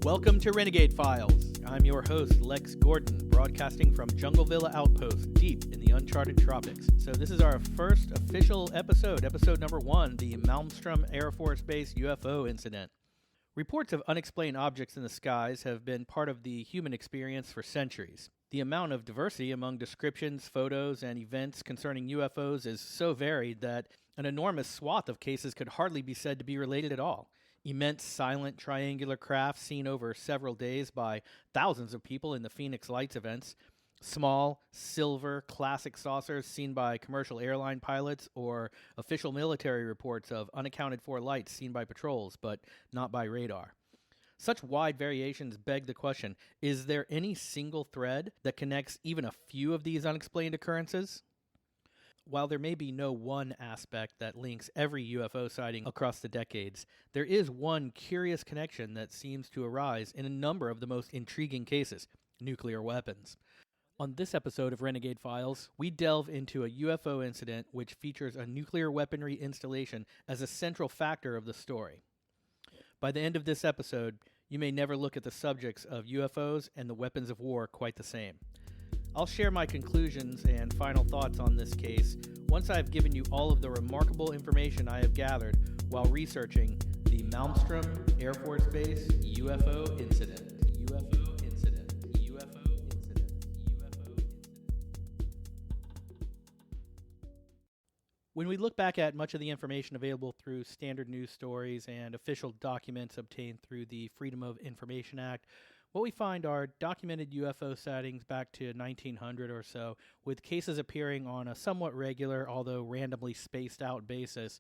Welcome to Renegade Files. I'm your host, Lex Gordon, broadcasting from Jungle Villa Outpost, deep in the uncharted tropics. So this is our first official episode number 1, the Malmstrom Air Force Base UFO incident. Reports of unexplained objects in the skies have been part of the human experience for centuries. The amount of diversity among descriptions, photos, and events concerning UFOs is so varied that an enormous swath of cases could hardly be said to be related at all. Immense silent triangular craft seen over several days by thousands of people in the Phoenix Lights events, small, silver, classic saucers seen by commercial airline pilots, or official military reports of unaccounted for lights seen by patrols, but not by radar. Such wide variations beg the question, is there any single thread that connects even a few of these unexplained occurrences? While there may be no one aspect that links every UFO sighting across the decades, there is one curious connection that seems to arise in a number of the most intriguing cases: nuclear weapons. On this episode of Renegade Files, we delve into a UFO incident which features a nuclear weaponry installation as a central factor of the story. By the end of this episode, you may never look at the subjects of UFOs and the weapons of war quite the same. I'll share my conclusions and final thoughts on this case once I've given you all of the remarkable information I have gathered while researching the Malmstrom Air Force Base UFO incident. When we look back at much of the information available through standard news stories and official documents obtained through the Freedom of Information Act, what we find are documented UFO sightings back to 1900 or so, with cases appearing on a somewhat regular, although randomly spaced out basis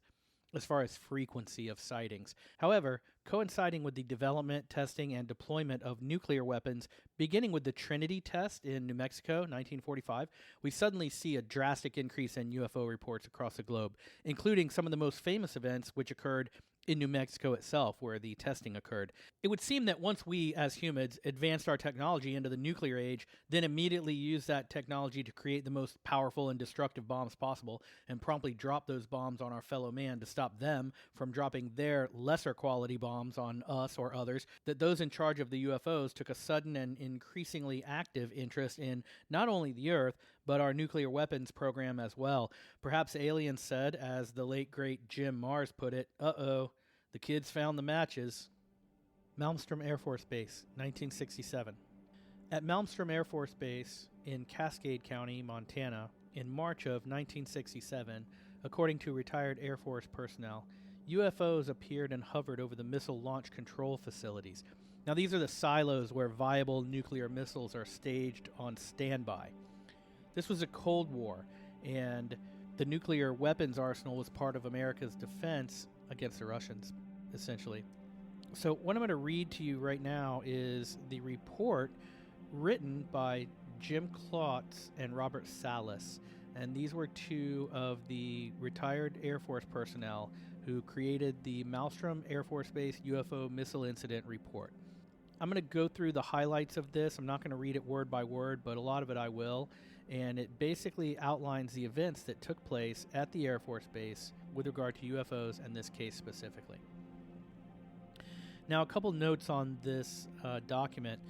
as far as frequency of sightings. However, coinciding with the development, testing, and deployment of nuclear weapons, beginning with the Trinity test in New Mexico, 1945, we suddenly see a drastic increase in UFO reports across the globe, including some of the most famous events which occurred in New Mexico itself, where the testing occurred. It would seem that once we, as humans, advanced our technology into the nuclear age, then immediately used that technology to create the most powerful and destructive bombs possible, and promptly drop those bombs on our fellow man to stop them from dropping their lesser quality bombs on us or others, that those in charge of the UFOs took a sudden and increasingly active interest in not only the Earth, but our nuclear weapons program as well. Perhaps aliens said, as the late great Jim Mars put it, "Uh-oh, the kids found the matches." Malmstrom Air Force Base, 1967. At Malmstrom Air Force Base in Cascade County, Montana, in March of 1967, according to retired Air Force personnel, UFOs appeared and hovered over the missile launch control facilities. Now, these are the silos where viable nuclear missiles are staged on standby. This was a Cold War, and the nuclear weapons arsenal was part of America's defense against the Russians, essentially. So what I'm going to read to you right now is the report written by Jim Klotz and Robert Salas, and these were two of the retired Air Force personnel who created the Malmstrom Air Force Base UFO Missile Incident Report. I'm going to go through the highlights of this. I'm not going to read it word by word, but a lot of it I will. And it basically outlines the events that took place at the Air Force Base with regard to UFOs and this case specifically. Now, a couple notes on this document.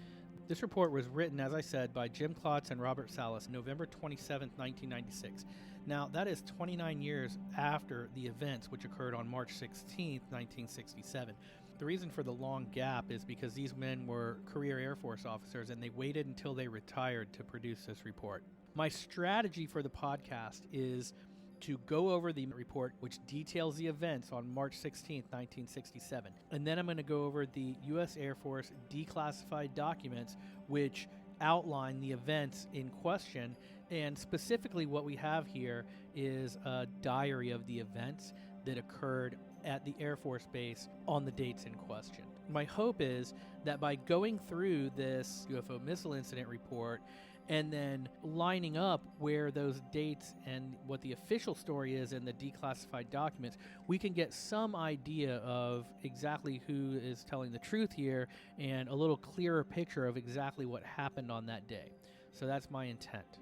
This report was written, as I said, by Jim Klotz and Robert Salas, November 27, 1996. Now, that is 29 years after the events which occurred on March 16, 1967. The reason for the long gap is because these men were career Air Force officers and they waited until they retired to produce this report. My strategy for the podcast is to go over the report which details the events on March 16, 1967. And then I'm going to go over the U.S. Air Force Declassified Documents which outline the events in question. And specifically what we have here is a diary of the events that occurred at the Air Force Base on the dates in question. My hope is that by going through this UFO missile incident report and then lining up where those dates and what the official story is in the declassified documents, we can get some idea of exactly who is telling the truth here and a little clearer picture of exactly what happened on that day. So that's my intent.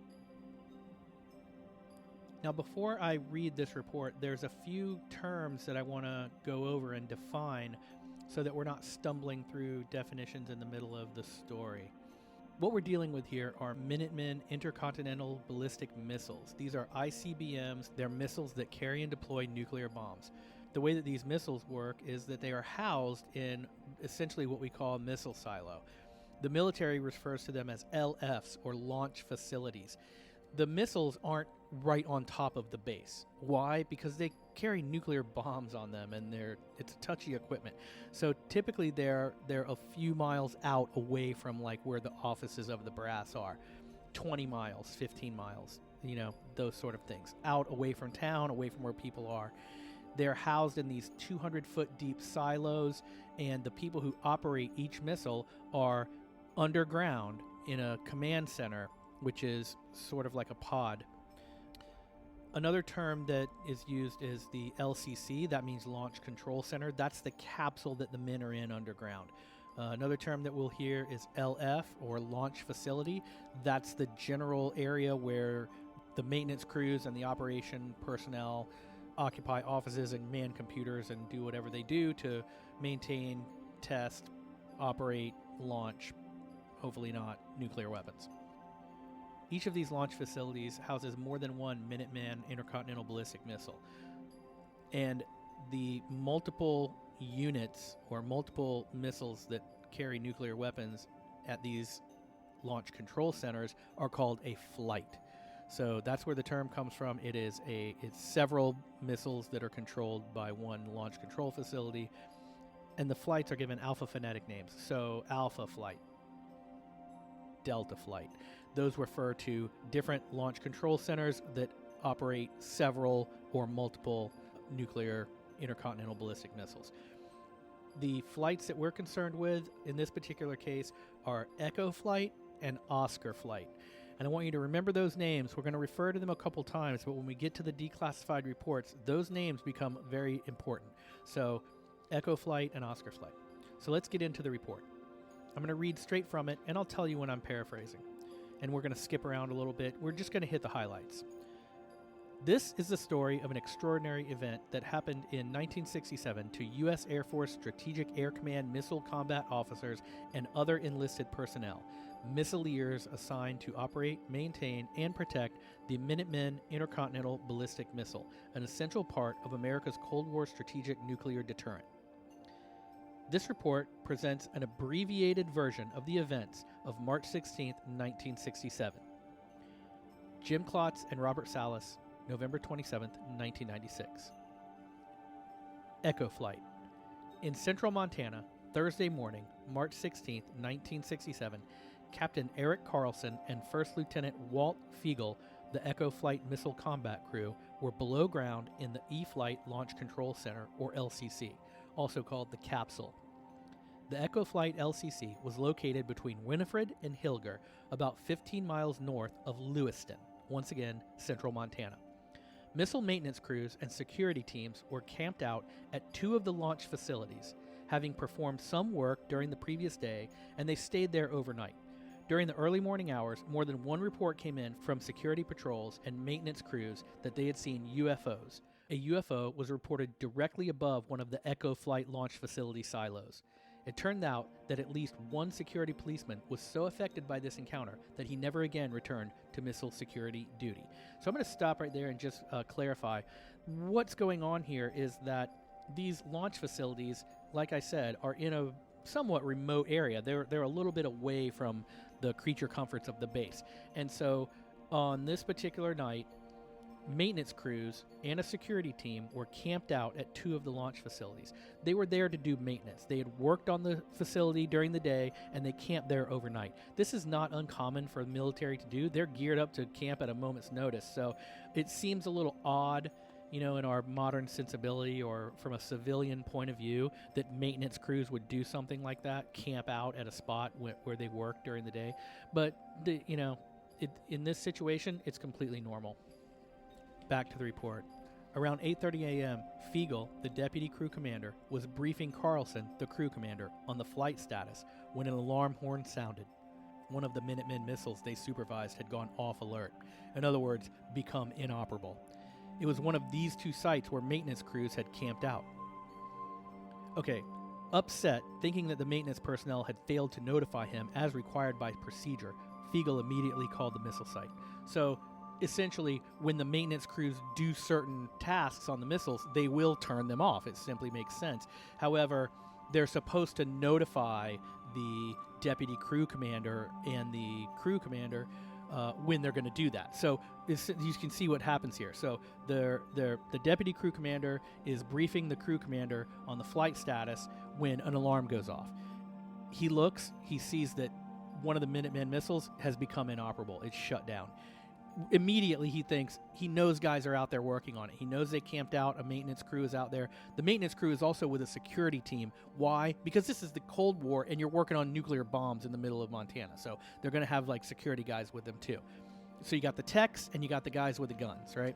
Now, before I read this report, there's a few terms that I want to go over and define so that we're not stumbling through definitions in the middle of the story. What we're dealing with here are Minuteman intercontinental ballistic missiles. These are ICBMs. They're missiles that carry and deploy nuclear bombs. The way that these missiles work is that they are housed in essentially what we call a missile silo. The military refers to them as LFs, or launch facilities. The missiles aren't right on top of the base. Why? Because they carry nuclear bombs on them, and it's touchy equipment. So typically they're a few miles out away from like where the offices of the brass are. 20 miles, 15 miles, those sort of things. Out away from town, away from where people are. They're housed in these 200-foot deep silos, and the people who operate each missile are underground in a command center, which is sort of like a pod. Another term that is used is the LCC. That means Launch Control Center. That's the capsule that the men are in underground. Another term that we'll hear is LF, or Launch Facility. That's the general area where the maintenance crews and the operation personnel occupy offices and man computers and do whatever they do to maintain, test, operate, launch, hopefully not, nuclear weapons. Each of these launch facilities houses more than one Minuteman intercontinental ballistic missile. And the multiple units or multiple missiles that carry nuclear weapons at these launch control centers are called a flight. So that's where the term comes from. It's several missiles that are controlled by one launch control facility, and the flights are given alpha-phonetic names. So Alpha Flight, Delta Flight. Those refer to different launch control centers that operate several or multiple nuclear intercontinental ballistic missiles. The flights that we're concerned with in this particular case are Echo Flight and Oscar Flight. And I want you to remember those names. We're going to refer to them a couple times, but when we get to the declassified reports, those names become very important. So Echo Flight and Oscar Flight. So let's get into the report. I'm going to read straight from it, and I'll tell you when I'm paraphrasing. And we're going to skip around a little bit. We're just going to hit the highlights. This is the story of an extraordinary event that happened in 1967 to U.S. Air Force Strategic Air Command missile combat officers and other enlisted personnel, missileers assigned to operate, maintain, and protect the Minuteman Intercontinental Ballistic Missile, an essential part of America's Cold War strategic nuclear deterrent. This report presents an abbreviated version of the events of March 16, 1967. Jim Klotz and Robert Salas, November 27, 1996. Echo Flight. In central Montana, Thursday morning, March 16, 1967, Captain Eric Carlson and First Lieutenant Walt Fiegel, the Echo Flight missile combat crew, were below ground in the E-Flight Launch Control Center, or LCC, also called the Capsule. The Echo Flight LCC was located between Winifred and Hilger, about 15 miles north of Lewiston, once again, central Montana. Missile maintenance crews and security teams were camped out at two of the launch facilities, having performed some work during the previous day, and they stayed there overnight. During the early morning hours, more than one report came in from security patrols and maintenance crews that they had seen UFOs. A UFO was reported directly above one of the Echo Flight launch facility silos. It turned out that at least one security policeman was so affected by this encounter that he never again returned to missile security duty. So I'm going to stop right there and just clarify. What's going on here is that these launch facilities, like I said, are in a somewhat remote area. They're a little bit away from the creature comforts of the base. And so on this particular night, maintenance crews and a security team were camped out at two of the launch facilities. They were there to do maintenance. They had worked on the facility during the day, and they camped there overnight. This is not uncommon for the military to do. They're geared up to camp at a moment's notice. So it seems a little odd, in our modern sensibility or from a civilian point of view, that maintenance crews would do something like that, camp out at a spot where they work during the day. But, in this situation, it's completely normal. Back to the report. Around 8:30 a.m., Fiegel, the deputy crew commander, was briefing Carlson, the crew commander, on the flight status when an alarm horn sounded. One of the Minuteman missiles they supervised had gone off alert. In other words, become inoperable. It was one of these two sites where maintenance crews had camped out. Okay, Upset, thinking that the maintenance personnel had failed to notify him as required by procedure, Fiegel immediately called the missile site. So essentially, when the maintenance crews do certain tasks on the missiles, they will turn them off. It simply makes sense. However, they're supposed to notify the deputy crew commander and the crew commander when they're going to do that. So you can see what happens here. So the deputy crew commander is briefing the crew commander on the flight status when an alarm goes off. He looks, he sees that one of the Minuteman missiles has become inoperable. It's shut down. Immediately he knows guys are out there working on it. He knows they camped out. A maintenance crew is out there. The maintenance crew is also with a security team. Why? Because this is the Cold War and you're working on nuclear bombs in the middle of Montana. So they're going to have like security guys with them too. So you got the techs and you got the guys with the guns, right?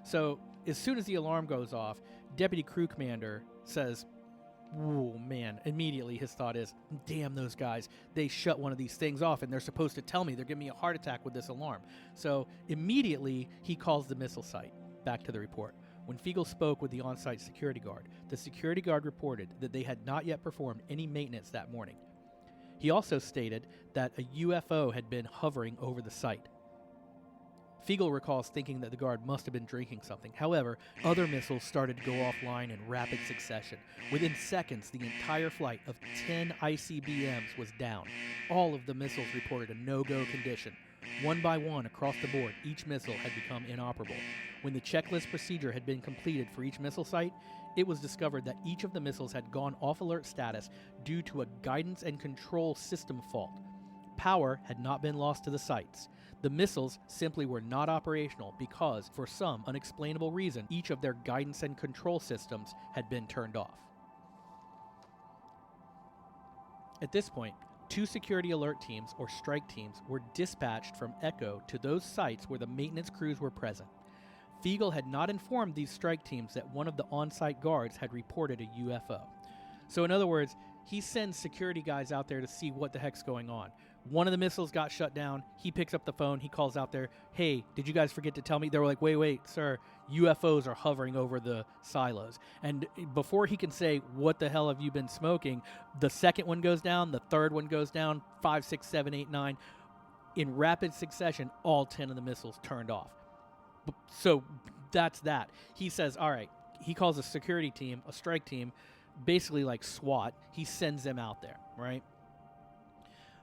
So as soon as the alarm goes off, deputy crew commander says, "Oh man," immediately his thought is, damn those guys, they shut one of these things off and they're supposed to tell me they're giving me a heart attack with this alarm. So immediately he calls the missile site. Back to the report. When Fiegel spoke with the on-site security guard, the security guard reported that they had not yet performed any maintenance that morning. He also stated that a UFO had been hovering over the site. Fiegel recalls thinking that the guard must have been drinking something. However, other missiles started to go offline in rapid succession. Within seconds, the entire flight of 10 ICBMs was down. All of the missiles reported a no-go condition. One by one, across the board, each missile had become inoperable. When the checklist procedure had been completed for each missile site, it was discovered that each of the missiles had gone off alert status due to a guidance and control system fault. Power had not been lost to the sites. The missiles simply were not operational because, for some unexplainable reason, each of their guidance and control systems had been turned off. At this point, 2 security alert teams, or strike teams, were dispatched from Echo to those sites where the maintenance crews were present. Fiegel had not informed these strike teams that one of the on-site guards had reported a UFO. So in other words, he sends security guys out there to see what the heck's going on. One of the missiles got shut down. He picks up the phone. He calls out there, "Hey, did you guys forget to tell me?" They were like, wait, sir, UFOs are hovering over the silos. And before he can say, "What the hell have you been smoking?" the second one goes down, the third one goes down, 5, 6, 7, 8, 9. In rapid succession, all 10 of the missiles turned off. So that's that. He says, all right, he calls a security team, a strike team, basically like SWAT. He sends them out there, right?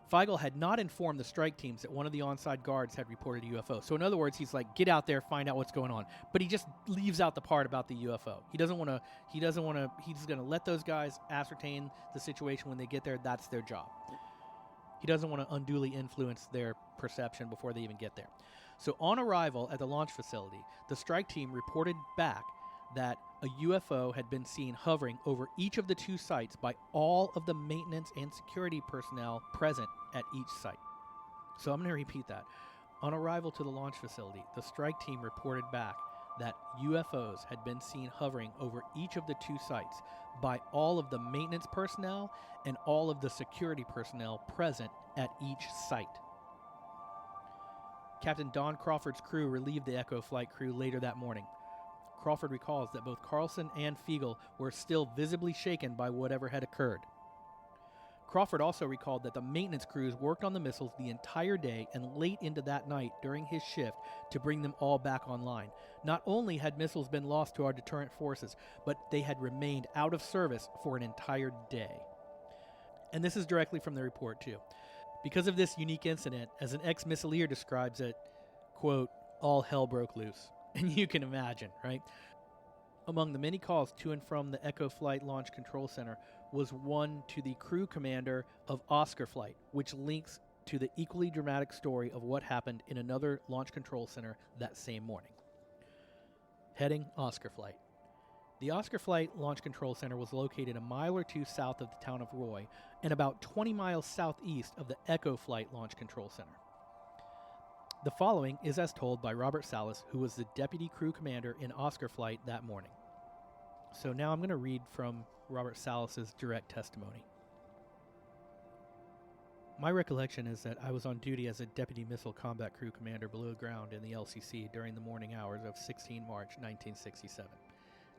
Fiegel had not informed the strike teams that one of the on-site guards had reported a UFO. So in other words, he's like, get out there, find out what's going on. But he just leaves out the part about the UFO. He's going to let those guys ascertain the situation when they get there. That's their job. He doesn't want to unduly influence their perception before they even get there. So on arrival at the launch facility, the strike team reported back that a UFO had been seen hovering over each of the 2 sites by all of the maintenance and security personnel present at each site. So I'm going to repeat that. On arrival to the launch facility, the strike team reported back that UFOs had been seen hovering over each of the 2 sites by all of the maintenance personnel and all of the security personnel present at each site. Captain Don Crawford's crew relieved the Echo flight crew later that morning. Crawford recalls that both Carlson and Fiegel were still visibly shaken by whatever had occurred. Crawford also recalled that the maintenance crews worked on the missiles the entire day and late into that night during his shift to bring them all back online. Not only had missiles been lost to our deterrent forces, but they had remained out of service for an entire day. And this is directly from the report, too. Because of this unique incident, as an ex-missileer describes it, quote, all hell broke loose. And you can imagine, right? Among the many calls to and from the Echo Flight Launch Control Center was one to the crew commander of Oscar Flight, which links to the equally dramatic story of what happened in another launch control center that same morning. Heading Oscar Flight. The Oscar Flight Launch Control Center was located a mile or 2 south of the town of Roy and about 20 miles southeast of the Echo Flight Launch Control Center. The following is as told by Robert Salas, who was the deputy crew commander in Oscar Flight that morning. So now I'm going to read from Robert Salas's direct testimony. My recollection is that I was on duty as a deputy missile combat crew commander below ground in the LCC during the morning hours of 16 March 1967.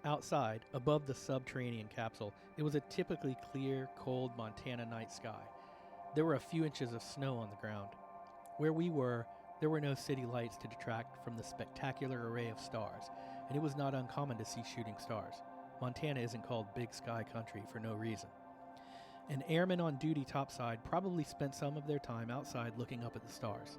Outside, above the subterranean capsule, it was a typically clear, cold Montana night sky. There were a few inches of snow on the ground. Where we were, there were no city lights to detract from the spectacular array of stars, and it was not uncommon to see shooting stars. Montana isn't called Big Sky Country for no reason. An airman on duty topside probably spent some of their time outside looking up at the stars.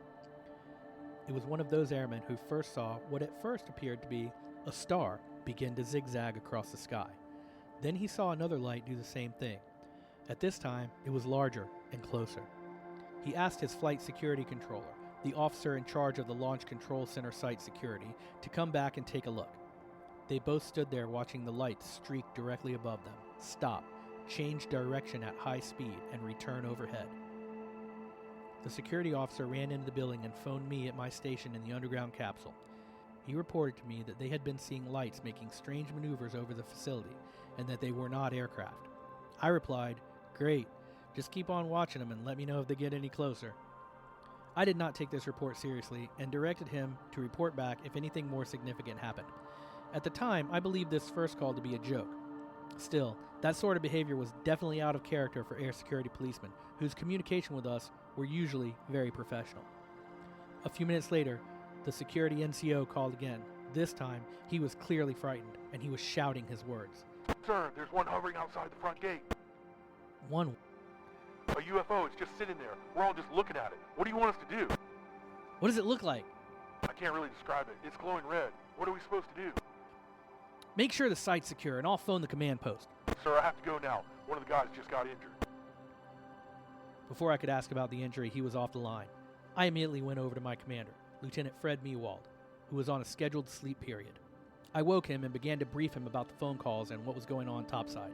It was one of those airmen who first saw what at first appeared to be a star begin to zigzag across the sky. Then he saw another light do the same thing. At this time, it was larger and closer. He asked his flight security controller, the officer in charge of the Launch Control Center site security, to come back and take a look. They both stood there watching the light streak directly above them, stop, change direction at high speed, and return overhead. The security officer ran into the building and phoned me at my station in the underground capsule. He reported to me that they had been seeing lights making strange maneuvers over the facility, and that they were not aircraft. I replied, "Great, just keep on watching them and let me know if they get any closer." I did not take this report seriously and directed him to report back if anything more significant happened. At the time, I believed this first call to be a joke. Still, that sort of behavior was definitely out of character for air security policemen, whose communication with us were usually very professional. A few minutes later, the security NCO called again. This time, he was clearly frightened, and he was shouting his words. "Sir, there's one hovering outside the front gate." One. "A UFO is just sitting there. We're all just looking at it. What do you want us to do?" What does it look like? "I can't really describe it. It's glowing red. What are we supposed to do?" Make sure the site's secure, and I'll phone the command post. "Sir, I have to go now. One of the guys just got injured." Before I could ask about the injury, he was off the line. I immediately went over to my commander, Lieutenant Fred Mewald, who was on a scheduled sleep period. I woke him and began to brief him about the phone calls and what was going on topside.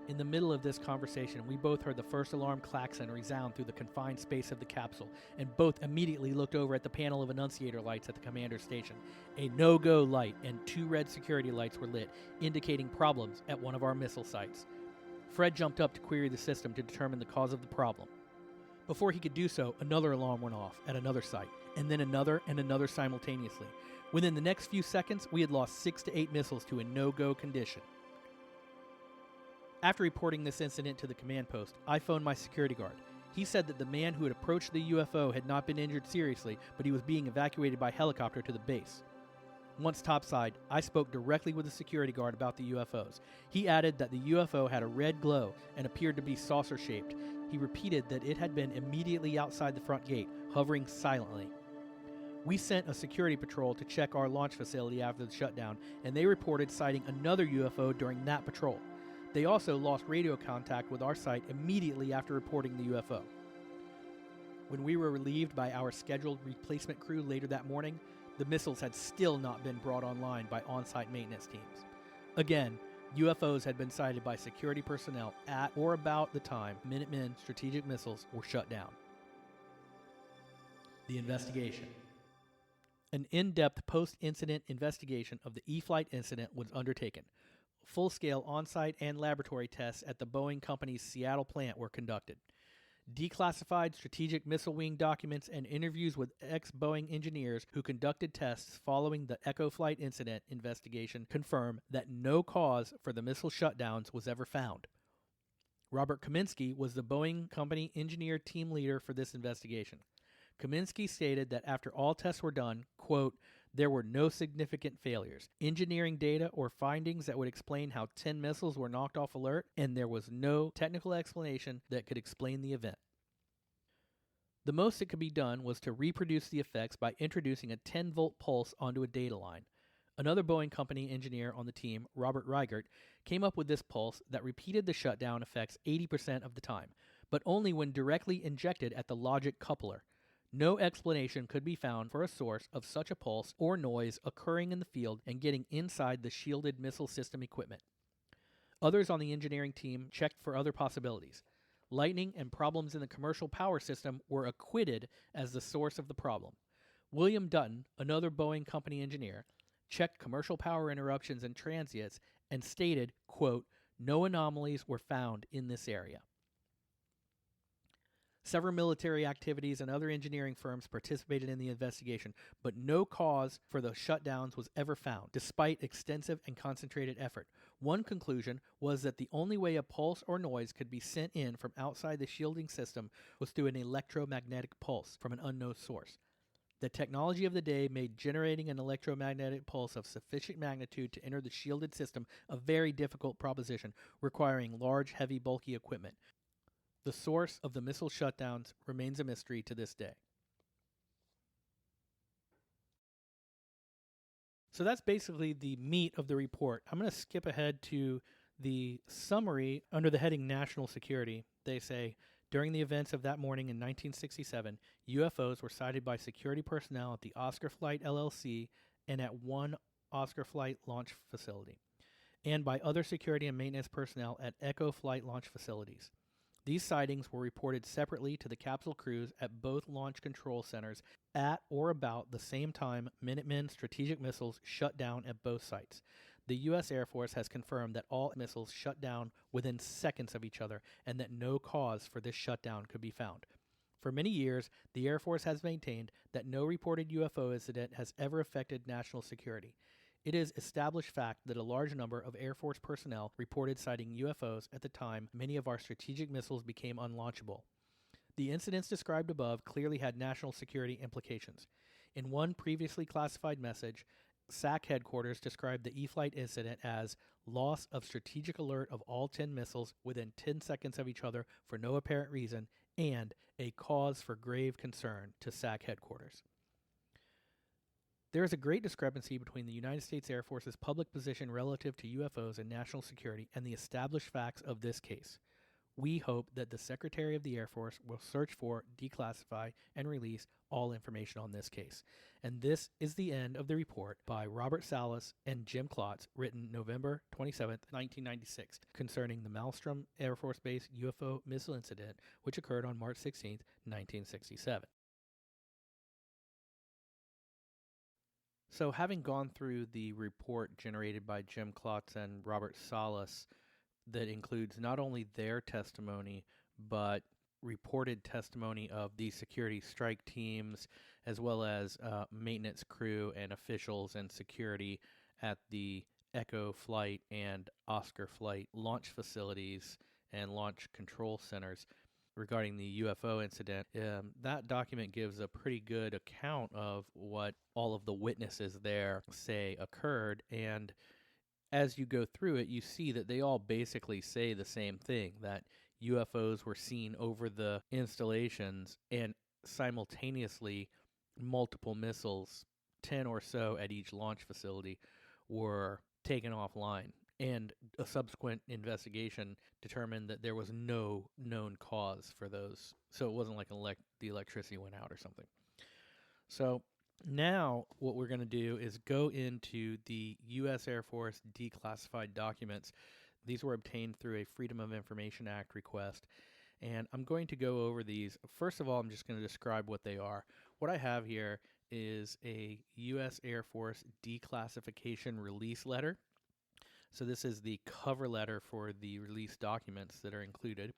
In the middle of this conversation, we both heard the first alarm klaxon resound through the confined space of the capsule, and both immediately looked over at the panel of annunciator lights at the commander's station. A no-go light and 2 red security lights were lit, indicating problems at one of our missile sites. Fred jumped up to query the system to determine the cause of the problem. Before he could do so, another alarm went off at another site, and then another and another simultaneously. Within the next few seconds, we had lost 6 to 8 missiles to a no-go condition. After reporting this incident to the command post, I phoned my security guard. He said that the man who had approached the UFO had not been injured seriously, but he was being evacuated by helicopter to the base. Once topside, I spoke directly with the security guard about the UFOs. He added that the UFO had a red glow and appeared to be saucer-shaped. He repeated that it had been immediately outside the front gate, hovering silently. We sent a security patrol to check our launch facility after the shutdown, and they reported sighting another UFO during that patrol. They also lost radio contact with our site immediately after reporting the UFO. When we were relieved by our scheduled replacement crew later that morning, the missiles had still not been brought online by on-site maintenance teams. Again, UFOs had been sighted by security personnel at or about the time Minutemen strategic missiles were shut down. The investigation. An in-depth post-incident investigation of the E-flight incident was undertaken. Full-scale on-site and laboratory tests at the Boeing Company's Seattle plant were conducted. Declassified strategic missile wing documents and interviews with ex-Boeing engineers who conducted tests following the Echo Flight incident investigation confirm that no cause for the missile shutdowns was ever found. Robert Kaminsky was the Boeing Company engineer team leader for this investigation. Kaminsky stated that after all tests were done, quote, there were no significant failures, engineering data or findings that would explain how 10 missiles were knocked off alert, and there was no technical explanation that could explain the event. The most that could be done was to reproduce the effects by introducing a 10-volt pulse onto a data line. Another Boeing Company engineer on the team, Robert Reichert, came up with this pulse that repeated the shutdown effects 80% of the time, but only when directly injected at the logic coupler. No explanation could be found for a source of such a pulse or noise occurring in the field and getting inside the shielded missile system equipment. Others on the engineering team checked for other possibilities. Lightning and problems in the commercial power system were acquitted as the source of the problem. William Dutton, another Boeing Company engineer, checked commercial power interruptions and transients and stated, quote, no anomalies were found in this area. Several military activities and other engineering firms participated in the investigation, but no cause for the shutdowns was ever found, despite extensive and concentrated effort. One conclusion was that the only way a pulse or noise could be sent in from outside the shielding system was through an electromagnetic pulse from an unknown source. The technology of the day made generating an electromagnetic pulse of sufficient magnitude to enter the shielded system a very difficult proposition, requiring large, heavy, bulky equipment. The source of the missile shutdowns remains a mystery to this day. So that's basically the meat of the report. I'm going to skip ahead to the summary under the heading National Security. They say, during the events of that morning in 1967, UFOs were sighted by security personnel at the Oscar Flight LLC and at one Oscar Flight launch facility, and by other security and maintenance personnel at Echo Flight launch facilities. These sightings were reported separately to the capsule crews at both launch control centers at or about the same time Minuteman strategic missiles shut down at both sites. The U.S. Air Force has confirmed that all missiles shut down within seconds of each other and that no cause for this shutdown could be found. For many years, the Air Force has maintained that no reported UFO incident has ever affected national security. It is established fact that a large number of Air Force personnel reported sighting UFOs at the time many of our strategic missiles became unlaunchable. The incidents described above clearly had national security implications. In one previously classified message, SAC headquarters described the E-Flight incident as loss of strategic alert of all 10 missiles within 10 seconds of each other for no apparent reason and a cause for grave concern to SAC headquarters. There is a great discrepancy between the United States Air Force's public position relative to UFOs and national security and the established facts of this case. We hope that the Secretary of the Air Force will search for, declassify, and release all information on this case. And this is the end of the report by Robert Salas and Jim Klotz, written November 27, 1996, concerning the Malmstrom Air Force Base UFO missile incident, which occurred on March 16, 1967. So having gone through the report generated by Jim Klotz and Robert Salas that includes not only their testimony, but reported testimony of the security strike teams, as well as maintenance crew and officials and security at the Echo Flight and Oscar Flight launch facilities and launch control centers regarding the UFO incident, that document gives a pretty good account of what all of the witnesses there say occurred. And as you go through it, you see that they all basically say the same thing, that UFOs were seen over the installations and simultaneously multiple missiles, 10 or so at each launch facility, were taken offline. And a subsequent investigation determined that there was no known cause for those. So it wasn't like the electricity went out or something. So now what we're going to do is go into the U.S. Air Force declassified documents. These were obtained through a Freedom of Information Act request. And I'm going to go over these. First of all, I'm just going to describe what they are. What I have here is a U.S. Air Force declassification release letter. So this is the cover letter for the release documents that are included.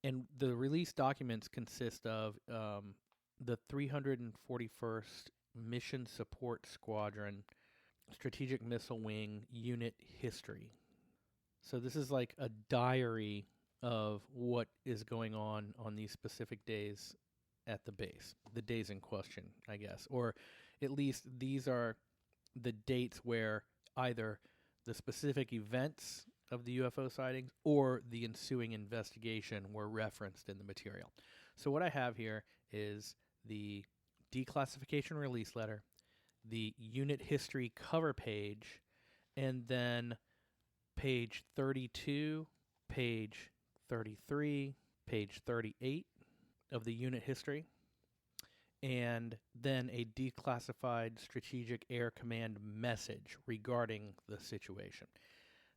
And the release documents consist of the 341st Mission Support Squadron Strategic Missile Wing Unit History. So this is like a diary of what is going on these specific days at the base, the days in question, I guess. Or at least these are the dates where either the specific events of the UFO sightings or the ensuing investigation were referenced in the material. So what I have here is the declassification release letter, the unit history cover page, and then page 32, page 33, page 38 of the unit history, and then a declassified Strategic Air Command message regarding the situation.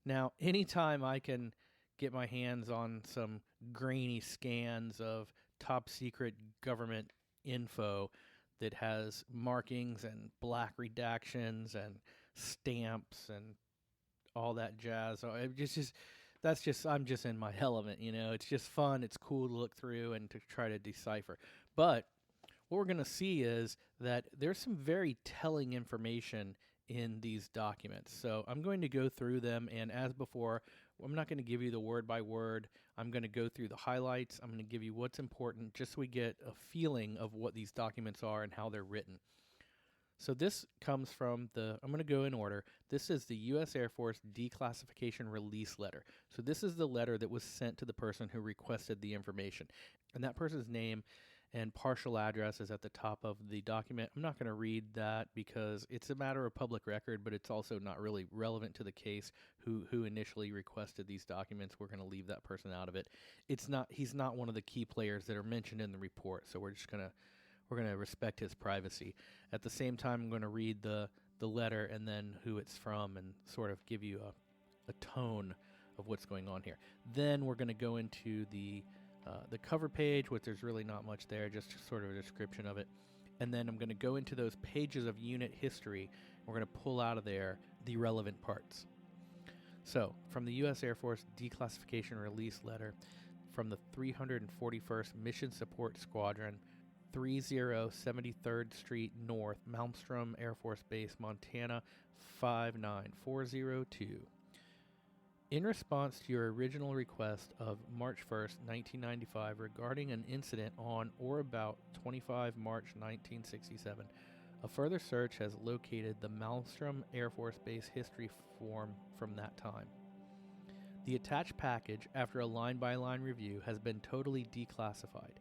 Now, anytime I can get my hands on some grainy scans of top secret government info that has markings and black redactions and stamps and all that jazz, I'm just in my element, you know. It's just fun. It's cool to look through and to try to decipher. But what we're going to see is that there's some very telling information in these documents. So I'm going to go through them, and as before, I'm not going to give you the word by word. I'm going to go through the highlights. I'm going to give you what's important just so we get a feeling of what these documents are and how they're written. So this comes from I'm going to go in order. This is the U.S. Air Force Declassification Release Letter. So this is the letter that was sent to the person who requested the information. And that person's name and partial address is at the top of the document. I'm not going to read that because it's a matter of public record, but it's also not really relevant to the case who initially requested these documents. We're going to leave that person out of it. He's not one of the key players that are mentioned in the report, so we're going to respect his privacy. At the same time, I'm going to read the letter and then who it's from and sort of give you a tone of what's going on here. Then we're going to go into the cover page, which there's really not much there, just sort of a description of it. And then I'm going to go into those pages of unit history. We're going to pull out of there the relevant parts. So, from the U.S. Air Force Declassification Release Letter from the 341st Mission Support Squadron, 3073rd Street North, Malmstrom Air Force Base, Montana, 59402. In response to your original request of March 1st, 1995, regarding an incident on or about 25 March 1967, a further search has located the Malmstrom Air Force Base history form from that time. The attached package, after a line-by-line review, has been totally declassified.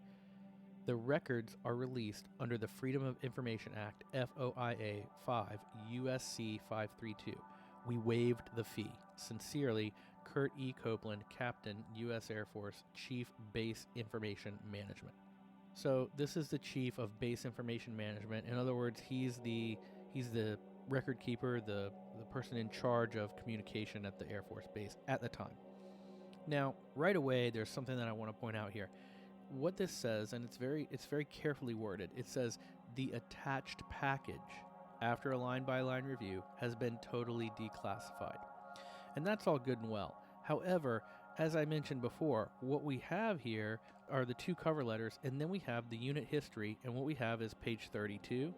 The records are released under the Freedom of Information Act, FOIA 5, USC 532. We waived the fee. Sincerely, Kurt E. Copeland, Captain, U.S. Air Force, Chief Base Information Management. So this is the Chief of Base Information Management. In other words, he's the record keeper, the person in charge of communication at the Air Force Base at the time. Now, right away, there's something that I want to point out here. What this says, and it's very carefully worded, it says the attached package, after a line-by-line review, has been totally declassified. And that's all good and well. However, as I mentioned before, what we have here are the two cover letters, and then we have the unit history, and what we have is page 32,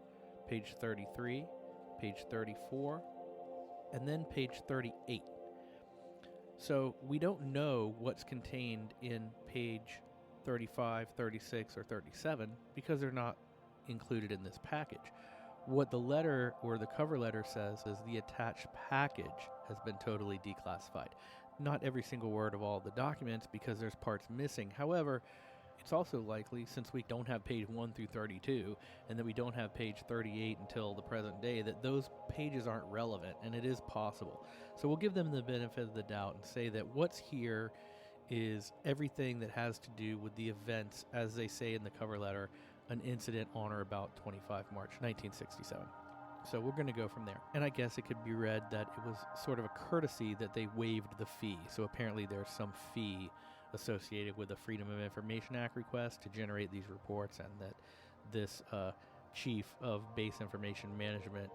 page 33, page 34, and then page 38. So we don't know what's contained in page 35, 36, or 37 because they're not included in this package. What the letter or the cover letter says is the attached package has been totally declassified. Not every single word of all the documents because there's parts missing. However, it's also likely, since we don't have page 1 through 32 and that we don't have page 38 until the present day, that those pages aren't relevant, and it is possible. So we'll give them the benefit of the doubt and say that what's here is everything that has to do with the events, as they say in the cover letter, an incident on or about 25 March 1967. So we're going to go from there. And I guess it could be read that it was sort of a courtesy that they waived the fee. So apparently there's some fee associated with the Freedom of Information Act request to generate these reports, and that this Chief of Base Information Management,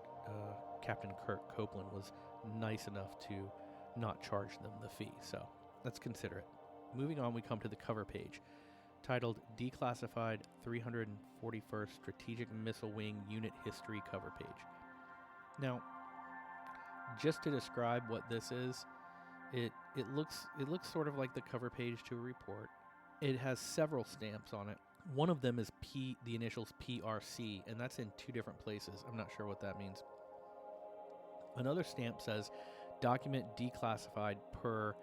Captain Kurt Copeland, was nice enough to not charge them the fee. So let's consider it. Moving on, we come to the cover page, titled Declassified 341st Strategic Missile Wing Unit History cover page. Now, just to describe what this is, it looks sort of like the cover page to a report. It has several stamps on it. One of them is the initials PRC, and that's in two different places. I'm not sure what that means. Another stamp says document declassified per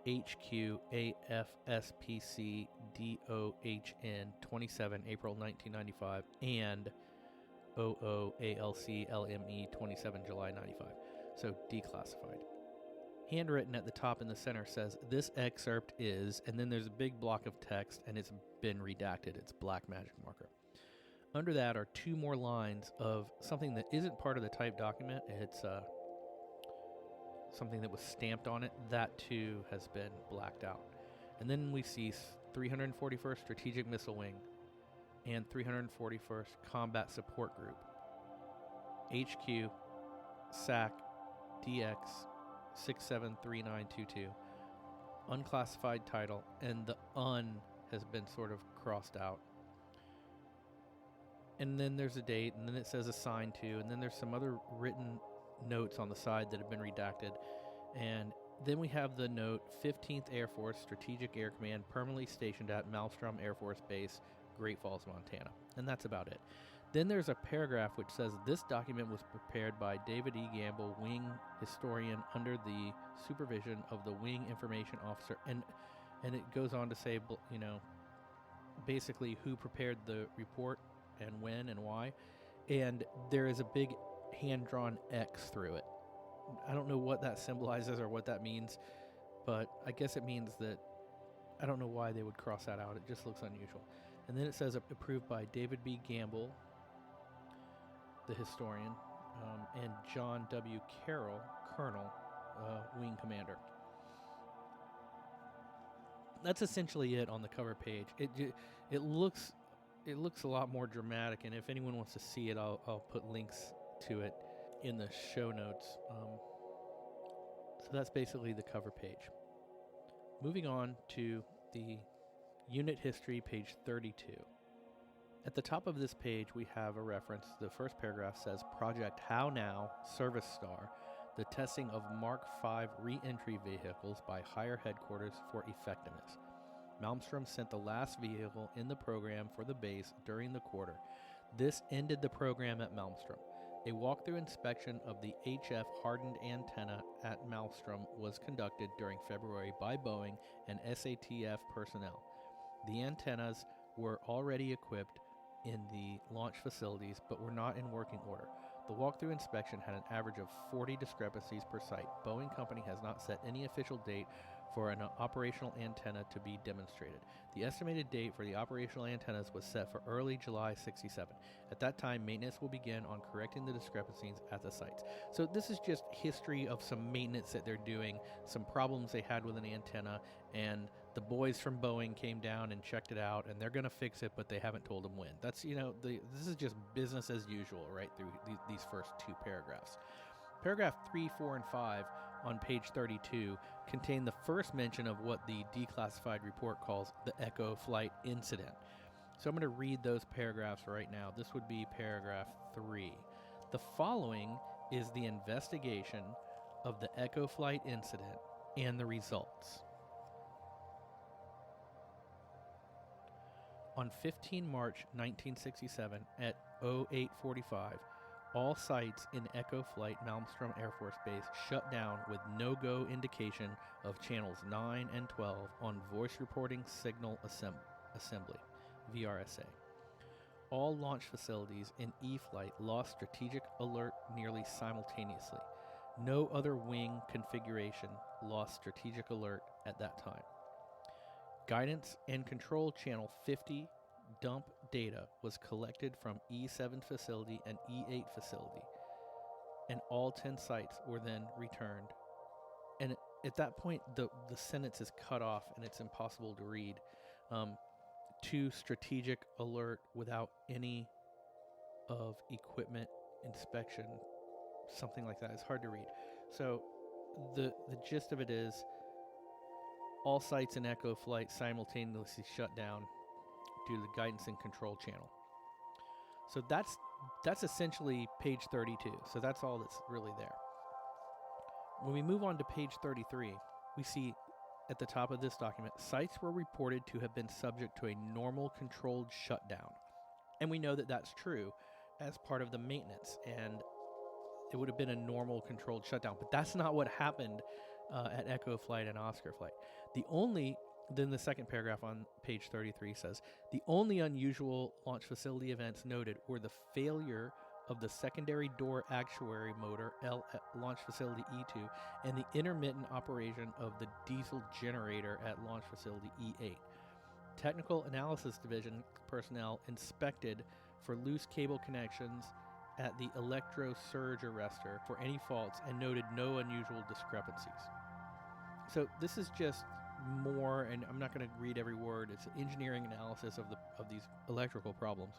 HQ AFSPC DOHN 27 April 1995 and OOALC LME 27 July 95. So declassified. Handwritten at the top in the center says, this excerpt is, and then there's a big block of text, and it's been redacted. It's black magic marker. Under that are two more lines of something that isn't part of the typed document. It's something that was stamped on it. That too has been blacked out. And then we see 341st Strategic Missile Wing and 341st Combat Support Group, HQ SAC DX 673922, unclassified title, and the "un" has been sort of crossed out. And then there's a date, and then it says assigned to, and then there's some other written notes on the side that have been redacted. And then we have the note, 15th Air Force Strategic Air Command, permanently stationed at Malmstrom Air Force Base, Great Falls, Montana. And that's about it. Then there's a paragraph which says, this document was prepared by David E. Gamble, Wing Historian, under the supervision of the Wing Information Officer. And it goes on to say, you know, basically who prepared the report and when and why. And there is a big hand-drawn X through it. I don't know what that symbolizes or what that means, but I guess it means that I don't know why they would cross that out. It just looks unusual. And then it says approved by David B. Gamble, the historian, and John W. Carroll, Colonel, Wing Commander. That's essentially it on the cover page. It looks a lot more dramatic, and if anyone wants to see it, I'll put links to it in the show notes. So that's basically the cover page. Moving on to the unit history, page 32. At the top of this page, we have a reference. The first paragraph says, Project How Now, Service Star, the testing of Mark V re-entry vehicles by higher headquarters for effectiveness. Malmstrom sent the last vehicle in the program for the base during the quarter. This ended the program at Malmstrom. A walkthrough inspection of the HF hardened antenna at Malmstrom was conducted during February by Boeing and SATF personnel. The antennas were already equipped in the launch facilities but were not in working order. The walkthrough inspection had an average of 40 discrepancies per site. Boeing Company has not set any official date for an operational antenna to be demonstrated. The estimated date for the operational antennas was set for early July 67. At that time, maintenance will begin on correcting the discrepancies at the sites. So this is just history of some maintenance that they're doing, some problems they had with an antenna, and the boys from Boeing came down and checked it out, and they're going to fix it, but they haven't told them when. That's, this is just business as usual right through these first two paragraphs. Paragraph 3, 4, and 5 on page 32 contain the first mention of what the declassified report calls the Echo flight incident. So I'm going to read those paragraphs right now. This would be paragraph 3. The following is the investigation of the Echo flight incident and the results. On 15 March 1967 at 0845, all sites in Echo Flight Malmstrom Air Force Base shut down with no-go indication of channels 9 and 12 on Voice Reporting Signal Assembly, VRSA. All launch facilities in E-Flight lost strategic alert nearly simultaneously. No other wing configuration lost strategic alert at that time. Guidance and Control Channel 50 dump data was collected from E7 facility and E8 facility, and all 10 sites were then returned. And at that point, the sentence is cut off and it's impossible to read. To strategic alert without any of equipment inspection, something like that. It's hard to read. So the gist of it is, all sites in Echo Flight simultaneously shut down due to the guidance and control channel. So that's essentially page 32. So that's all that's really there. When we move on to page 33, we see at the top of this document, sites were reported to have been subject to a normal controlled shutdown. And we know that that's true as part of the maintenance, and it would have been a normal controlled shutdown. But that's not what happened at Echo Flight and Oscar Flight. Then the second paragraph on page 33 says, the only unusual launch facility events noted were the failure of the secondary door actuary motor launch facility E2 and the intermittent operation of the diesel generator at launch facility E8. Technical Analysis Division personnel inspected for loose cable connections at the electro surge arrestor for any faults and noted no unusual discrepancies. So this is just more, and I'm not going to read every word. It's engineering analysis of these electrical problems.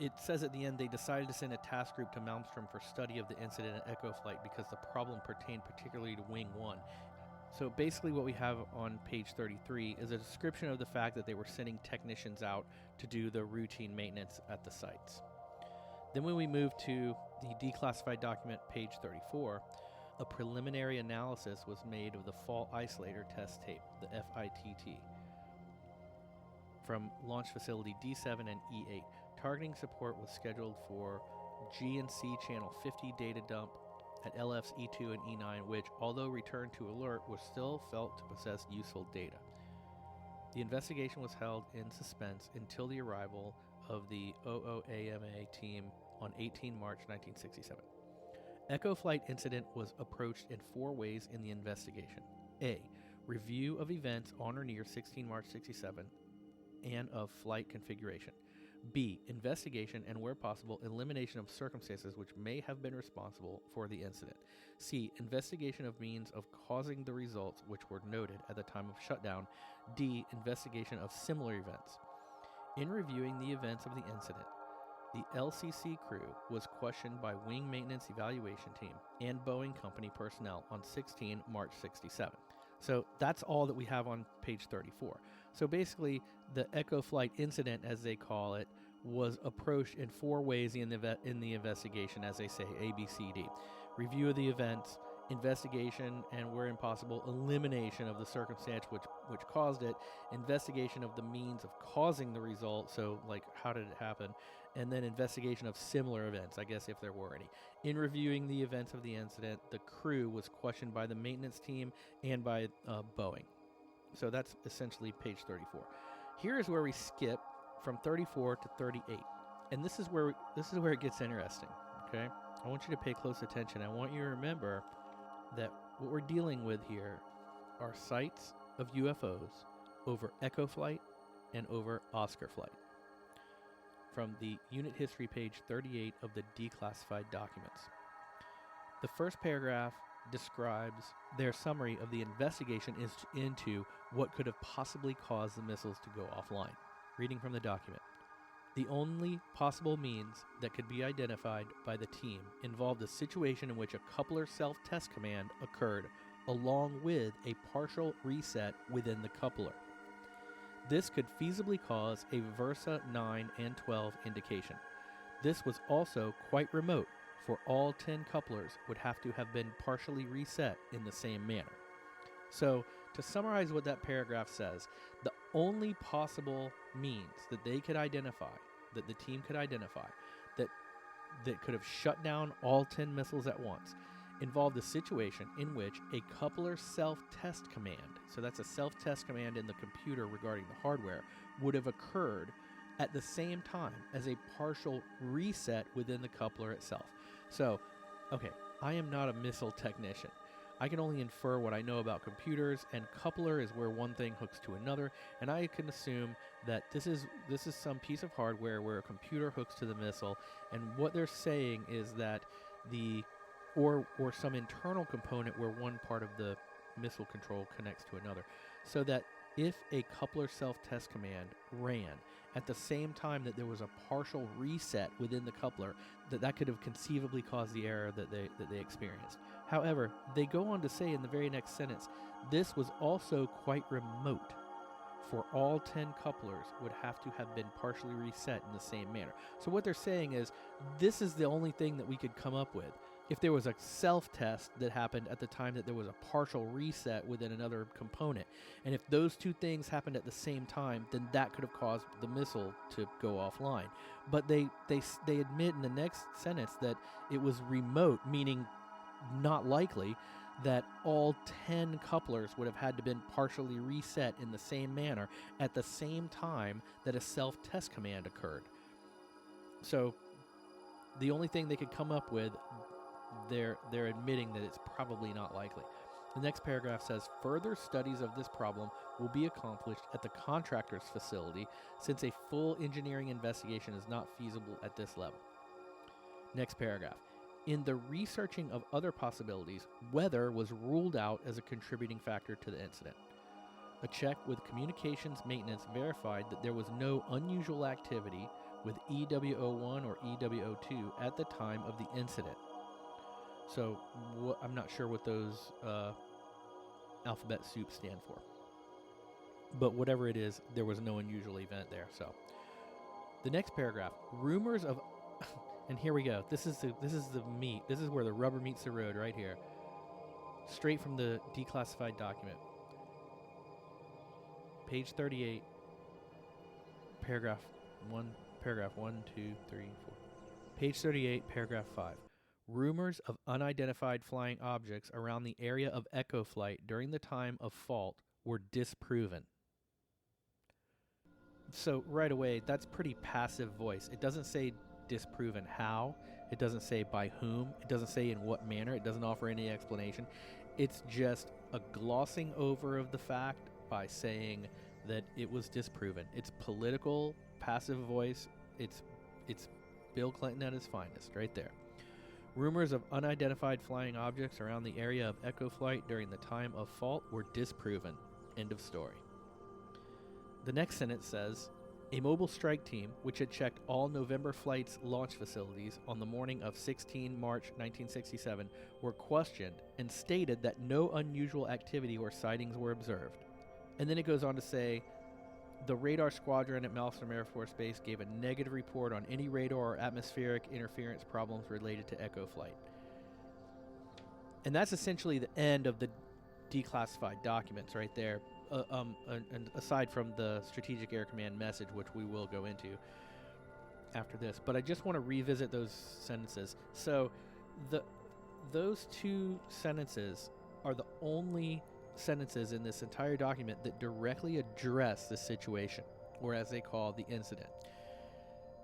It says at the end they decided to send a task group to Malmstrom for study of the incident at Echo Flight because the problem pertained particularly to Wing 1. So basically what we have on page 33 is a description of the fact that they were sending technicians out to do the routine maintenance at the sites. Then when we move to the declassified document, page 34, a preliminary analysis was made of the fault isolator test tape, the FITT, from launch facility D7 and E8. Targeting support was scheduled for G and C channel 50 data dump at LFs E2 and E9, which, although returned to alert, was still felt to possess useful data. The investigation was held in suspense until the arrival of the OOAMA team on 18 March 1967. Echo flight incident was approached in 4 ways in the investigation. A. Review of events on or near 16 March 67 and of flight configuration. B. Investigation and, where possible, elimination of circumstances which may have been responsible for the incident. C. Investigation of means of causing the results which were noted at the time of shutdown. D. Investigation of similar events. In reviewing the events of the incident, the LCC crew was questioned by Wing Maintenance Evaluation Team and Boeing Company personnel on 16 March 67. So that's all that we have on page 34. So basically, the Echo flight incident, as they call it, was approached in 4 ways in the investigation, as they say, A, B, C, D. Review of the events, investigation, and where impossible, elimination of the circumstance which caused it, investigation of the means of causing the result, so like how did it happen, and then investigation of similar events, I guess if there were any. In reviewing the events of the incident, the crew was questioned by the maintenance team and by Boeing. So that's essentially page 34. Here is where we skip from 34 to 38, and this is where it gets interesting. Okay, I want you to pay close attention. I want you to remember that what we're dealing with here are sites of UFOs over Echo flight and over Oscar flight. From the unit history, page 38 of the declassified documents. The first paragraph describes their summary of the investigation into what could have possibly caused the missiles to go offline. Reading from the document. The only possible means that could be identified by the team involved a situation in which a coupler self-test command occurred along with a partial reset within the coupler. This could feasibly cause a Versa 9 and 12 indication. This was also quite remote, for all 10 couplers would have to have been partially reset in the same manner. So, to summarize what that paragraph says, the only possible means that they could identify, that the team could identify, that could have shut down all 10 missiles at once, involved a situation in which a coupler self-test command, so that's a self-test command in the computer regarding the hardware, would have occurred at the same time as a partial reset within the coupler itself. So, okay, I am not a missile technician. I can only infer what I know about computers, and coupler is where one thing hooks to another, and I can assume that this is some piece of hardware where a computer hooks to the missile, and what they're saying is that or some internal component where one part of the missile control connects to another, so that if a coupler self-test command ran at the same time that there was a partial reset within the coupler, that could have conceivably caused the error that they experienced. However, they go on to say in the very next sentence, this was also quite remote, for all 10 couplers would have to have been partially reset in the same manner. So what they're saying is, this is the only thing that we could come up with. If there was a self-test that happened at the time that there was a partial reset within another component, and if those two things happened at the same time, then that could have caused the missile to go offline. But they admit in the next sentence that it was remote, meaning not likely, that all 10 couplers would have had to been partially reset in the same manner at the same time that a self-test command occurred. So the only thing they could come up with, they're admitting that it's probably not likely. The next paragraph says, further studies of this problem will be accomplished at the contractor's facility, since a full engineering investigation is not feasible at this level. Next paragraph. In the researching of other possibilities, weather was ruled out as a contributing factor to the incident. A check with communications maintenance verified that there was no unusual activity with EW01 or EW02 at the time of the incident. So I'm not sure what those alphabet soup stand for. But whatever it is, there was no unusual event there. So the next paragraph, rumors of, and here we go. This is the meat. This is where the rubber meets the road right here. Straight from the declassified document. Page 38, paragraph 1, 2, 3, 4. Page 38, paragraph 5. Rumors of unidentified flying objects around the area of echo flight during the time of fault were disproven. So right away, that's pretty passive voice. It doesn't say disproven how. It doesn't say by whom. It doesn't say in what manner. It doesn't offer any explanation. It's just a glossing over of the fact by saying that it was disproven. It's political, passive voice. It's Bill Clinton at his finest, right there. Rumors of unidentified flying objects around the area of echo flight during the time of fault were disproven. End of story. The next sentence says, a mobile strike team, which had checked all November flight's launch facilities on the morning of 16 March 1967, were questioned and stated that no unusual activity or sightings were observed. And then it goes on to say, the radar squadron at Malmstrom Air Force Base gave a negative report on any radar or atmospheric interference problems related to echo flight. And that's essentially the end of the declassified documents right there, and aside from the Strategic Air Command message, which we will go into after this. But I just want to revisit those sentences. So those two sentences are the only sentences in this entire document that directly address the situation, or as they call the incident.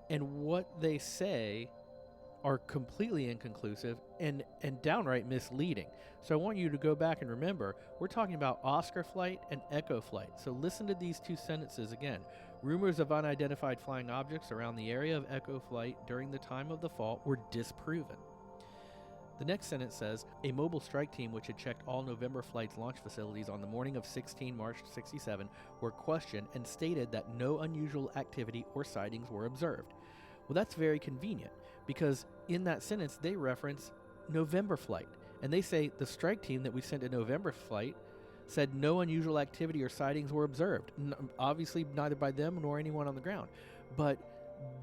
And what they say are completely inconclusive and downright misleading. So I want you to go back and remember, we're talking about Oscar flight and echo flight. So listen to these two sentences again. Rumors of unidentified flying objects around the area of echo flight during the time of the fault were disproven. The next sentence says, a mobile strike team which had checked all November flight's launch facilities on the morning of 16 March 67 were questioned and stated that no unusual activity or sightings were observed. Well, that's very convenient, because in that sentence they reference November flight, and they say the strike team that we sent to November flight said no unusual activity or sightings were observed. Obviously neither by them nor anyone on the ground. But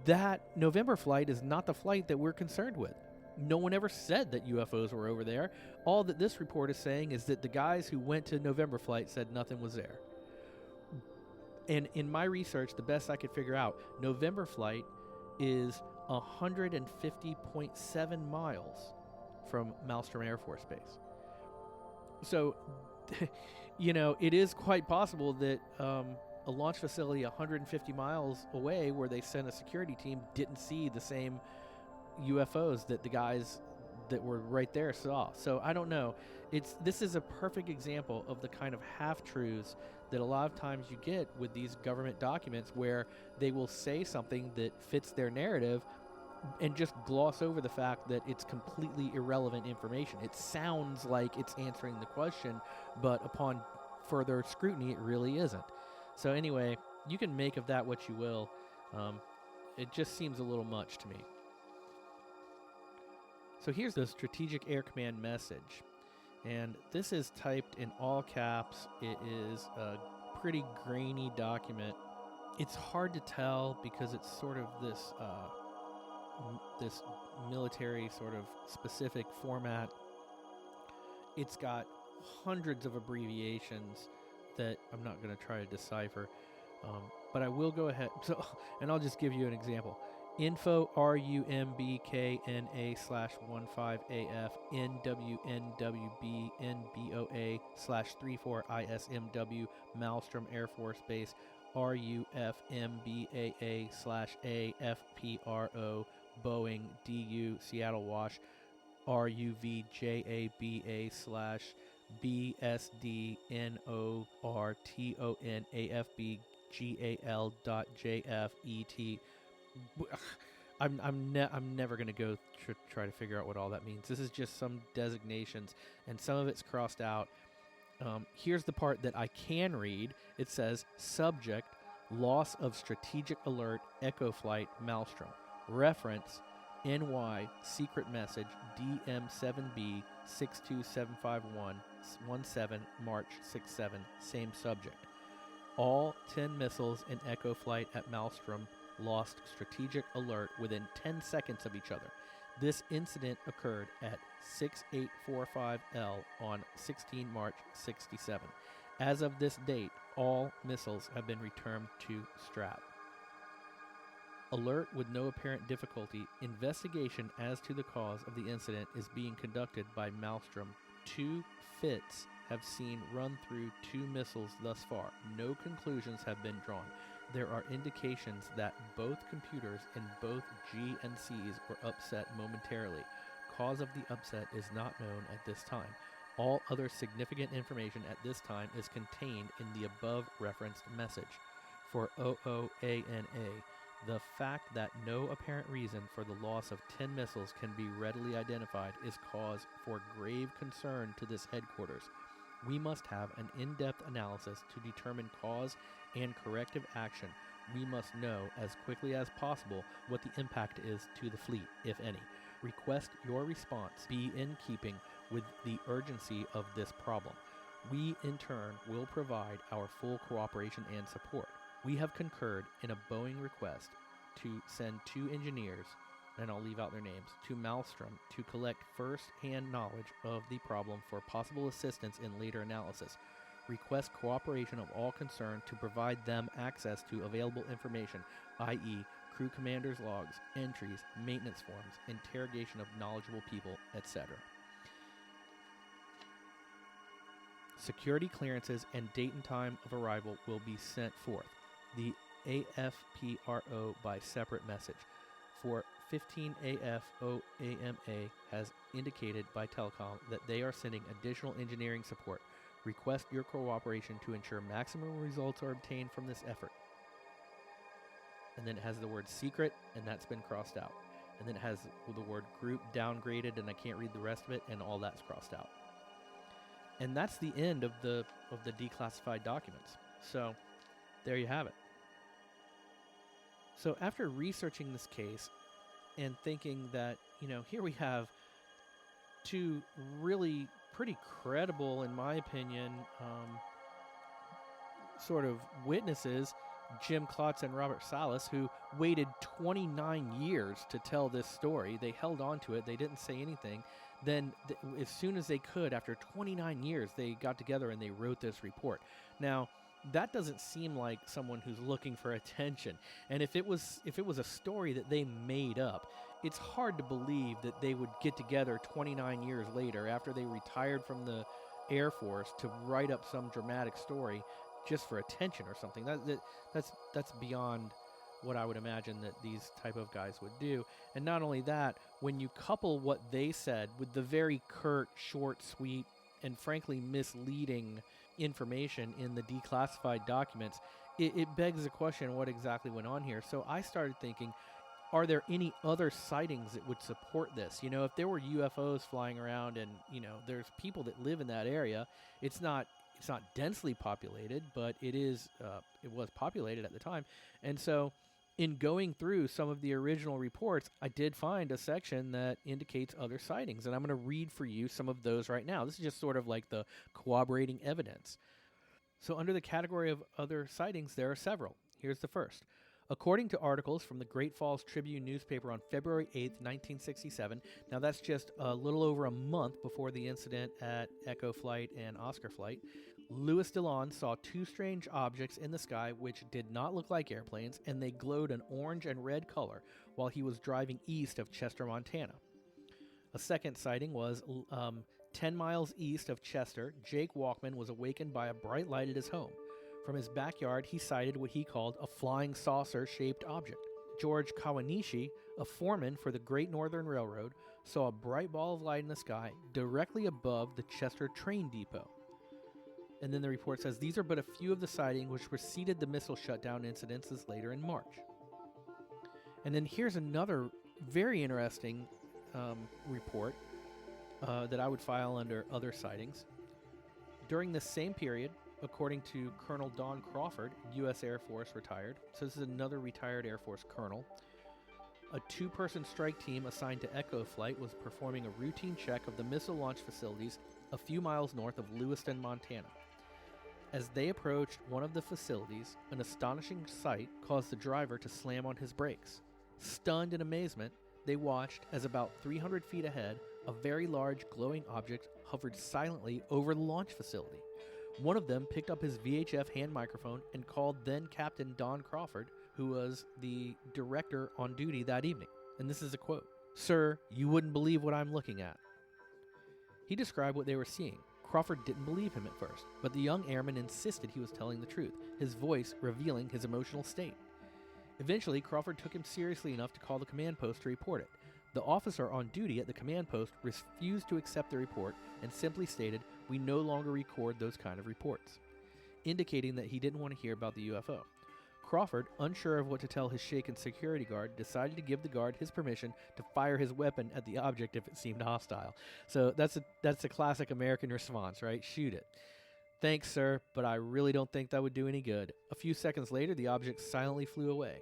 that November flight is not the flight that we're concerned with. No one ever said that UFOs were over there. All that this report is saying is that the guys who went to November flight said nothing was there. And in my research, the best I could figure out, November flight is 150.7 miles from Malmstrom Air Force Base. So, it is quite possible that a launch facility 150 miles away where they sent a security team didn't see the same UFOs that the guys that were right there saw. So I don't know. This is a perfect example of the kind of half-truths that a lot of times you get with these government documents, where they will say something that fits their narrative and just gloss over the fact that it's completely irrelevant information. It sounds like it's answering the question, but upon further scrutiny, it really isn't. So anyway, you can make of that what you will. It just seems a little much to me. So here's the Strategic Air Command message, and this is typed in all caps. It is a pretty grainy document. It's hard to tell because it's sort of this this military sort of specific format. It's got hundreds of abbreviations that I'm not going to try to decipher, but I will go ahead. So, and I'll just give you an example. Info RUMBKNA/15AF NWNWBNBOA/34ISMW Malmstrom Air Force Base RUFMBAA/AFPRO Boeing DU Seattle Wash RUVJABA/BSDNORTONAFBGAL.JFET. I'm never going to go try to figure out what all that means. This is just some designations, and some of it's crossed out. Here's the part that I can read. It says, subject, loss of strategic alert, echo flight, Malmstrom. Reference, NY, secret message, DM7B 62751, 17 March 67, same subject. All 10 missiles in Echo flight at Malmstrom lost strategic alert within 10 seconds of each other. This incident occurred at 6845L on 16 March 67. As of this date, all missiles have been returned to Strat. Alert with no apparent difficulty. Investigation as to the cause of the incident is being conducted by Malmstrom. 2 FITs have seen run through 2 missiles thus far. No conclusions have been drawn. There are indications that both computers in both G and Cs were upset momentarily. Cause of the upset is not known at this time. All other significant information at this time is contained in the above referenced message. For OOANA, the fact that no apparent reason for the loss of 10 missiles can be readily identified is cause for grave concern to this headquarters. We must have an in-depth analysis to determine cause and corrective action. We must know as quickly as possible what the impact is to the fleet, if any. Request your response be in keeping with the urgency of this problem. We, in turn, will provide our full cooperation and support. We have concurred in a Boeing request to send 2 engineers, and I'll leave out their names, to Malmstrom to collect first-hand knowledge of the problem for possible assistance in later analysis. Request cooperation of all concerned to provide them access to available information, i.e., crew commanders' logs, entries, maintenance forms, interrogation of knowledgeable people, etc. Security clearances and date and time of arrival will be sent forth. The AFPRO by separate message. For 15 AFOAMA has indicated by telecom that they are sending additional engineering support. Request your cooperation to ensure maximum results are obtained from this effort. And then it has the word secret, and that's been crossed out. And then it has the word group downgraded, and I can't read the rest of it, and all that's crossed out. And that's the end of the declassified documents. So there you have it. So after researching this case and thinking that, here we have 2 really pretty credible, in my opinion, sort of witnesses, Jim Klotz and Robert Salas, who waited 29 years to tell this story. They held on to it. They didn't say anything. Then as soon as they could, after 29 years, they got together and they wrote this report. Now, that doesn't seem like someone who's looking for attention. And if it was a story that they made up, it's hard to believe that they would get together 29 years later after they retired from the Air Force to write up some dramatic story just for attention or something. That's beyond what I would imagine that these type of guys would do. And not only that, when you couple what they said with the very curt, short, sweet, and frankly misleading information in the declassified documents, it begs the question, what exactly went on here? So I started thinking, are there any other sightings that would support this? If there were UFOs flying around and, there's people that live in that area, it's not densely populated, but it was populated at the time. And so in going through some of the original reports, I did find a section that indicates other sightings, and I'm going to read for you some of those right now. This is just sort of like the corroborating evidence. So under the category of other sightings, there are several. Here's the first. According to articles from the Great Falls Tribune newspaper on February 8th, 1967, now that's just a little over a month before the incident at Echo Flight and Oscar Flight, Louis Dillon saw 2 strange objects in the sky which did not look like airplanes, and they glowed an orange and red color while he was driving east of Chester, Montana. A second sighting was 10 miles east of Chester. Jake Walkman was awakened by a bright light at his home. From his backyard, he sighted what he called a flying saucer-shaped object. George Kawanishi, a foreman for the Great Northern Railroad, saw a bright ball of light in the sky directly above the Chester train depot. And then the report says these are but a few of the sightings which preceded the missile shutdown incidences later in March. And then here's another very interesting report that I would file under other sightings. During this same period, according to Colonel Don Crawford, U.S. Air Force retired, so this is another retired Air Force colonel, a 2-person strike team assigned to Echo Flight was performing a routine check of the missile launch facilities a few miles north of Lewiston, Montana. As they approached one of the facilities, an astonishing sight caused the driver to slam on his brakes. Stunned in amazement, they watched as about 300 feet ahead, a very large glowing object hovered silently over the launch facility. One of them picked up his VHF hand microphone and called then Captain Don Crawford, who was the director on duty that evening. And this is a quote. "Sir, you wouldn't believe what I'm looking at." He described what they were seeing. Crawford didn't believe him at first, but the young airman insisted he was telling the truth, his voice revealing his emotional state. Eventually, Crawford took him seriously enough to call the command post to report it. The officer on duty at the command post refused to accept the report and simply stated, "We no longer record those kind of reports," indicating that he didn't want to hear about the UFO. Crawford, unsure of what to tell his shaken security guard, decided to give the guard his permission to fire his weapon at the object if it seemed hostile. So that's a classic American response, right? Shoot it. "Thanks, sir, but I really don't think that would do any good." A few seconds later, the object silently flew away.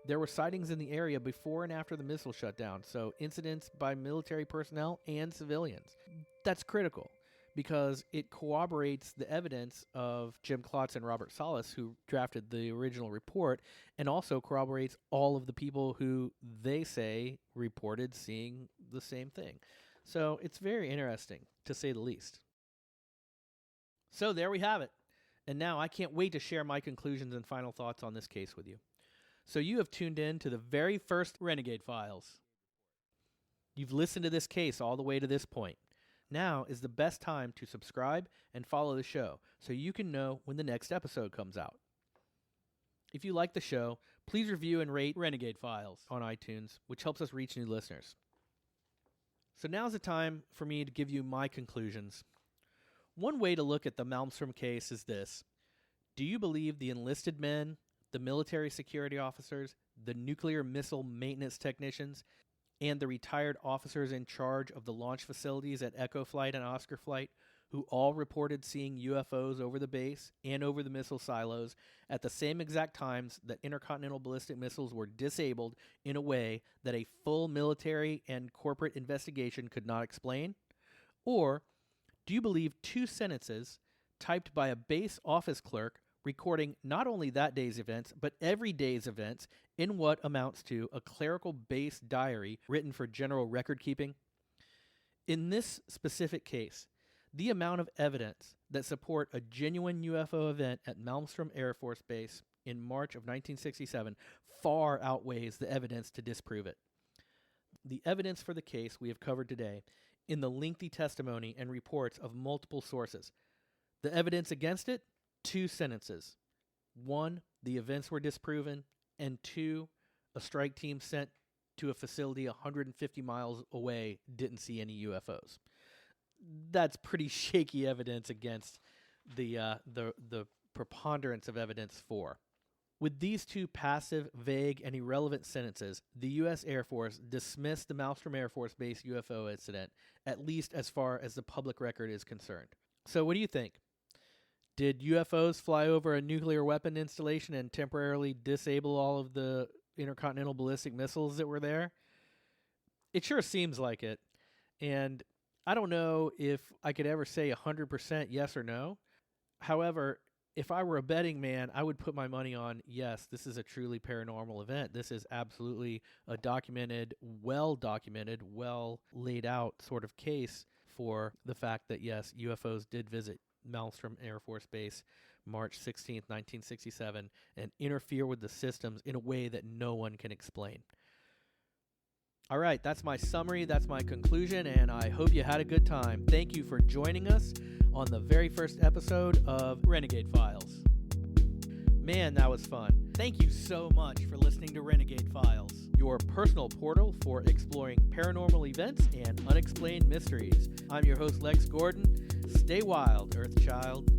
There were sightings in the area before and after the missile shutdown, so incidents by military personnel and civilians. That's critical because it corroborates the evidence of Jim Klotz and Robert Salas, who drafted the original report, and also corroborates all of the people who they say reported seeing the same thing. So it's very interesting, to say the least. So there we have it. And now I can't wait to share my conclusions and final thoughts on this case with you. So you have tuned in to the very first Renegade Files. You've listened to this case all the way to this point. Now is the best time to subscribe and follow the show so you can know when the next episode comes out. If you like the show, please review and rate Renegade Files on iTunes, which helps us reach new listeners. So now's the time for me to give you my conclusions. One way to look at the Malmstrom case is this. Do you believe the enlisted men, the military security officers, the nuclear missile maintenance technicians, and the retired officers in charge of the launch facilities at Echo Flight and Oscar Flight, who all reported seeing UFOs over the base and over the missile silos at the same exact times that intercontinental ballistic missiles were disabled in a way that a full military and corporate investigation could not explain? Or do you believe two sentences typed by a base office clerk recording not only that day's events, but every day's events in what amounts to a clerical base diary written for general record keeping? In this specific case, the amount of evidence that support a genuine UFO event at Malmstrom Air Force Base in March of 1967 far outweighs the evidence to disprove it. The evidence for the case we have covered today in the lengthy testimony and reports of multiple sources. The evidence against it? 2 sentences. 1, the events were disproven, and 2, a strike team sent to a facility 150 miles away didn't see any UFOs. That's pretty shaky evidence against the preponderance of evidence for. With these 2 passive, vague, and irrelevant sentences, the U.S. Air Force dismissed the Malmstrom Air Force Base UFO incident, at least as far as the public record is concerned. So what do you think? Did UFOs fly over a nuclear weapon installation and temporarily disable all of the intercontinental ballistic missiles that were there? It sure seems like it. And I don't know if I could ever say 100% yes or no. However, if I were a betting man, I would put my money on, yes, this is a truly paranormal event. This is absolutely a documented, well laid out sort of case for the fact that, yes, UFOs did visit Malmstrom Air Force Base March 16th, 1967, and interfere with the systems in a way that no one can explain. All right, that's my summary, that's my conclusion, and I hope you had a good time. Thank you for joining us on the very first episode of Renegade Files. Man, that was fun. Thank you so much for listening to Renegade Files, your personal portal for exploring paranormal events and unexplained mysteries. I'm your host, Lex Gordon. Stay wild, Earthchild.